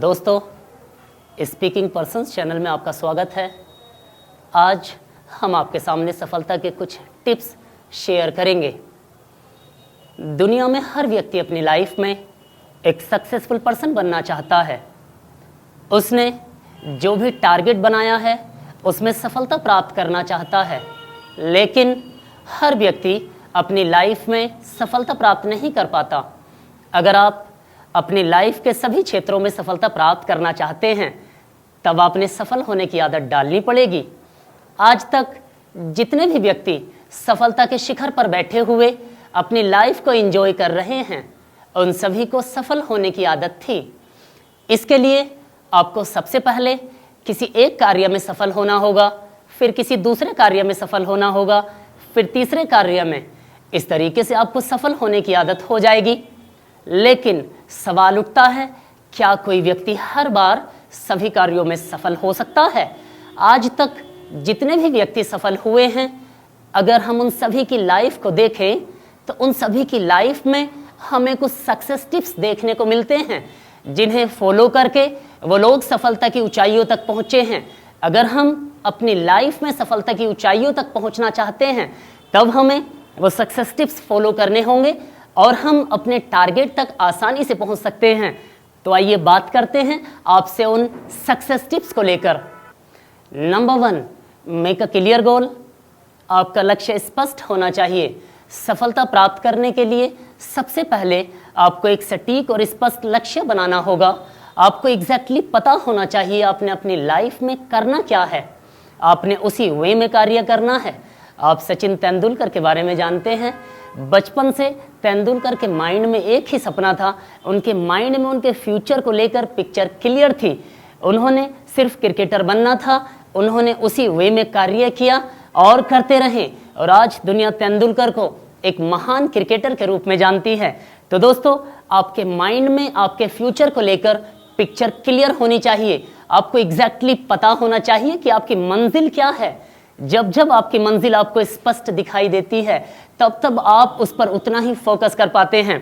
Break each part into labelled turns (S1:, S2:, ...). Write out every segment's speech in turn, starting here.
S1: दोस्तों, speaking persons channel में आपका स्वागत है। आज हम आपके सामने सफलता के कुछ टिप्स शेयर करेंगे। दुनिया में हर व्यक्ति अपनी लाइफ में एक सक्सेसफुल पर्सन बनना चाहता है। उसने जो भी टारगेट बनाया है उसमें सफलता प्राप्त करना चाहता है, लेकिन हर व्यक्ति अपनी लाइफ में सफलता प्राप्त नहीं कर पाता। अगर आप अपनी लाइफ के सभी क्षेत्रों में सफलता प्राप्त करना चाहते हैं, तब आपने सफल होने की आदत डालनी पड़ेगी। आज तक जितने भी व्यक्ति सफलता के शिखर पर बैठे हुए अपनी लाइफ को एंजॉय कर रहे हैं, उन सभी को सफल होने की आदत थी। इसके लिए आपको सबसे पहले किसी एक कार्य में सफल होना होगा, फिर किसी दूसरे कार्य में सफल होना होगा, फिर तीसरे कार्य में। इस तरीके से आपको सफल होने की आदत हो जाएगी। लेकिन सवाल उठता है, क्या कोई व्यक्ति हर बार सभी कार्यों में सफल हो सकता है? आज तक जितने भी व्यक्ति सफल हुए हैं, अगर हम उन सभी की लाइफ को देखें तो उन सभी की लाइफ में हमें कुछ सक्सेस टिप्स देखने को मिलते हैं, जिन्हें फॉलो करके वो लोग सफलता की ऊंचाइयों तक पहुंचे हैं। अगर हम अपनी लाइफ में सफलता की ऊंचाइयों तक पहुंचना चाहते हैं, तब हमें वो सक्सेस टिप्स फॉलो करने होंगे और हम अपने टारगेट तक आसानी से पहुंच सकते हैं। तो आइए बात करते हैं आपसे उन सक्सेस टिप्स को लेकर। Number 1, make a clear goal. आपका लक्ष्य स्पष्ट होना चाहिए। सफलता प्राप्त करने के लिए सबसे पहले आपको एक सटीक और स्पष्ट लक्ष्य बनाना होगा। आपको एग्जैक्टली पता होना चाहिए आपने अपनी लाइफ में करना क्या है। आपने उसी वे में कार्य करना है। आप सचिन तेंदुलकर के बारे में जानते हैं। बचपन से तेंदुलकर के माइंड में एक ही सपना था। उनके माइंड में उनके फ्यूचर को लेकर पिक्चर क्लियर थी। उन्होंने सिर्फ क्रिकेटर बनना था। उन्होंने उसी वे में कार्य किया और करते रहे, और आज दुनिया तेंदुलकर को एक महान क्रिकेटर के रूप में जानती है। तो दोस्तों, आपके माइंड में आपके फ्यूचर को लेकर पिक्चर क्लियर होनी चाहिए। आपको एग्जैक्टली पता होना चाहिए कि आपकी मंजिल क्या है। जब जब आपकी मंजिल आपको स्पष्ट दिखाई देती है, तब तब आप उस पर उतना ही फोकस कर पाते हैं।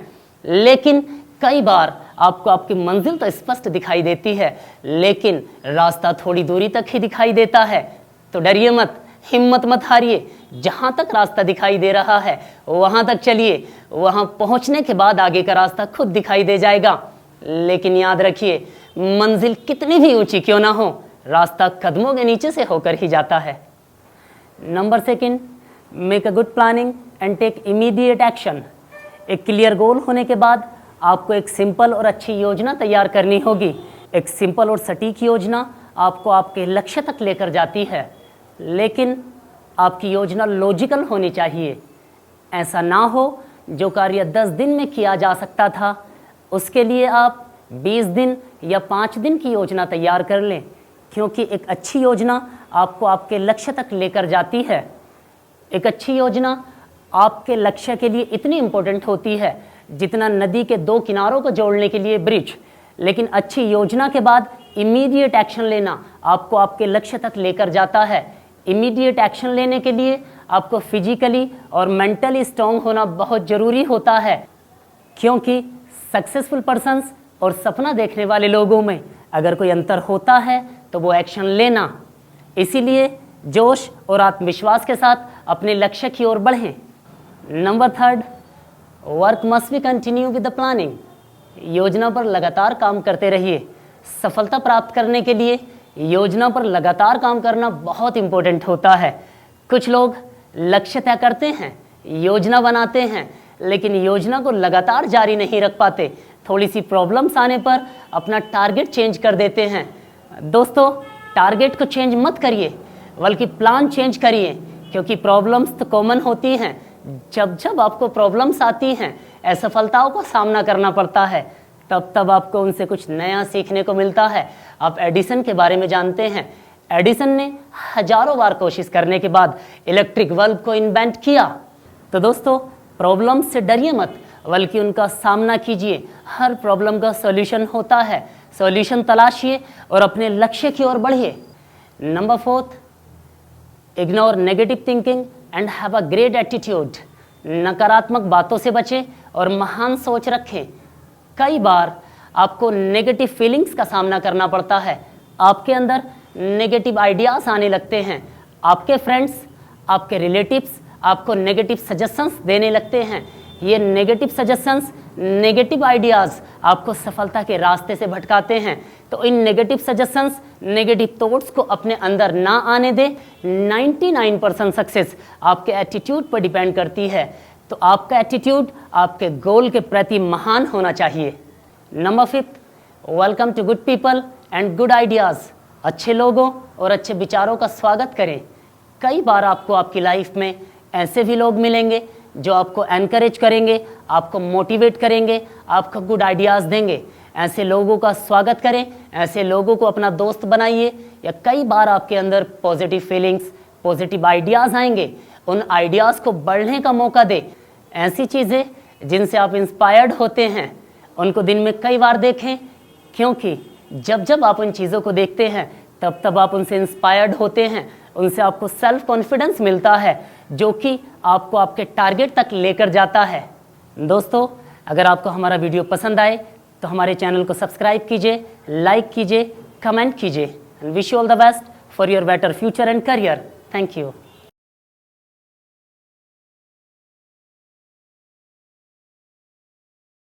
S1: लेकिन कई बार आपको आपकी मंजिल तो स्पष्ट दिखाई देती है, लेकिन रास्ता थोड़ी दूरी तक ही दिखाई देता है। तो डरिए मत, हिम्मत मत हारिए। जहां तक रास्ता दिखाई दे रहा है वहां तक चलिए। वहां पहुंचने के बाद आगे का रास्ता खुद दिखाई दे जाएगा। लेकिन याद रखिए, मंजिल कितनी भी ऊंची क्यों ना हो, रास्ता कदमों के नीचे से होकर ही जाता है। Number 2, make a good planning and take immediate action. एक क्लियर गोल होने के बाद आपको एक सिंपल और अच्छी योजना तैयार करनी होगी। एक सिंपल और सटीक योजना आपको आपके लक्ष्य तक लेकर जाती है, लेकिन आपकी योजना लॉजिकल होनी चाहिए। ऐसा ना हो जो कार्य 10 दिन में किया जा सकता था, उसके लिए आप 20 दिन या 5 दिन की योजना तैयार कर लें, क्योंकि एक अच्छी योजना आपको आपके लक्ष्य तक लेकर जाती है। एक अच्छी योजना आपके लक्ष्य के लिए इतनी इम्पोर्टेंट होती है जितना नदी के 2 किनारों को जोड़ने के लिए ब्रिज। लेकिन अच्छी योजना के बाद इमीडिएट एक्शन लेना आपको आपके लक्ष्य तक लेकर जाता है। इमीडिएट एक्शन लेने के लिए आपको फिजिकली और मेंटली स्ट्रांग होना बहुत ज़रूरी होता है, क्योंकि सक्सेसफुल पर्सन्स और सपना देखने वाले लोगों में अगर कोई अंतर होता है तो वो एक्शन लेना। इसीलिए जोश और आत्मविश्वास के साथ अपने लक्ष्य की ओर बढ़ें। Number 3, work must be continue with the planning. योजना पर लगातार काम करते रहिए। सफलता प्राप्त करने के लिए योजना पर लगातार काम करना बहुत इंपॉर्टेंट होता है। कुछ लोग लक्ष्य तय करते हैं, योजना बनाते हैं, लेकिन योजना को लगातार जारी नहीं रख पाते। थोड़ी सी प्रॉब्लम्स आने पर अपना टारगेट चेंज कर देते हैं। दोस्तों, टारगेट को चेंज मत करिए, बल्कि प्लान चेंज करिए, क्योंकि प्रॉब्लम्स तो कॉमन होती हैं। जब जब आपको प्रॉब्लम्स आती हैं, असफलताओं का सामना करना पड़ता है, तब तब आपको उनसे कुछ नया सीखने को मिलता है। आप एडिसन के बारे में जानते हैं। एडिसन ने हजारों बार कोशिश करने के बाद इलेक्ट्रिक बल्ब को इन्वेंट किया। तो दोस्तों, प्रॉब्लम से डरिए मत, बल्कि उनका सामना कीजिए। हर प्रॉब्लम का सॉल्यूशन होता है। सॉल्यूशन तलाशिए और अपने लक्ष्य की ओर बढ़िए। Number 4, ignore negative thinking and have a great attitude. नकारात्मक बातों से बचें और महान सोच रखें। कई बार आपको नेगेटिव फीलिंग्स का सामना करना पड़ता है, आपके अंदर नेगेटिव आइडियाज़ आने लगते हैं, आपके फ्रेंड्स, आपके रिलेटिव्स आपको नेगेटिव सजेशंस देने लगते हैं। ये नेगेटिव सजेशंस, नेगेटिव आइडियाज़ आपको सफलता के रास्ते से भटकाते हैं। तो इन नेगेटिव सजेशंस, नेगेटिव थॉट्स को अपने अंदर ना आने दें। 99% सक्सेस आपके एटीट्यूड पर डिपेंड करती है। तो आपका एटीट्यूड आपके गोल के प्रति महान होना चाहिए। Number 5, welcome to good people and good ideas. अच्छे लोगों और अच्छे विचारों का स्वागत करें। कई बार आपको आपकी लाइफ में ऐसे भी लोग मिलेंगे जो आपको एनकरेज करेंगे, आपको मोटिवेट करेंगे, आपको गुड आइडियाज़ देंगे। ऐसे लोगों का स्वागत करें, ऐसे लोगों को अपना दोस्त बनाइए। या कई बार आपके अंदर पॉजिटिव फीलिंग्स, पॉजिटिव आइडियाज़ आएंगे, उन आइडियाज़ को बढ़ने का मौका दें। ऐसी चीज़ें जिनसे आप इंस्पायर्ड होते हैं उनको दिन में कई बार देखें, क्योंकि जब जब आप उन चीज़ों को देखते हैं तब तब आप उनसे इंस्पायर्ड होते हैं, उनसे आपको सेल्फ कॉन्फिडेंस मिलता है जो कि आपको आपके टारगेट तक लेकर जाता है। दोस्तों, अगर आपको हमारा वीडियो पसंद आए तो हमारे चैनल को सब्सक्राइब कीजिए, लाइक कीजिए, कमेंट कीजिए। Wish you all the best for your better future and career. Thank you.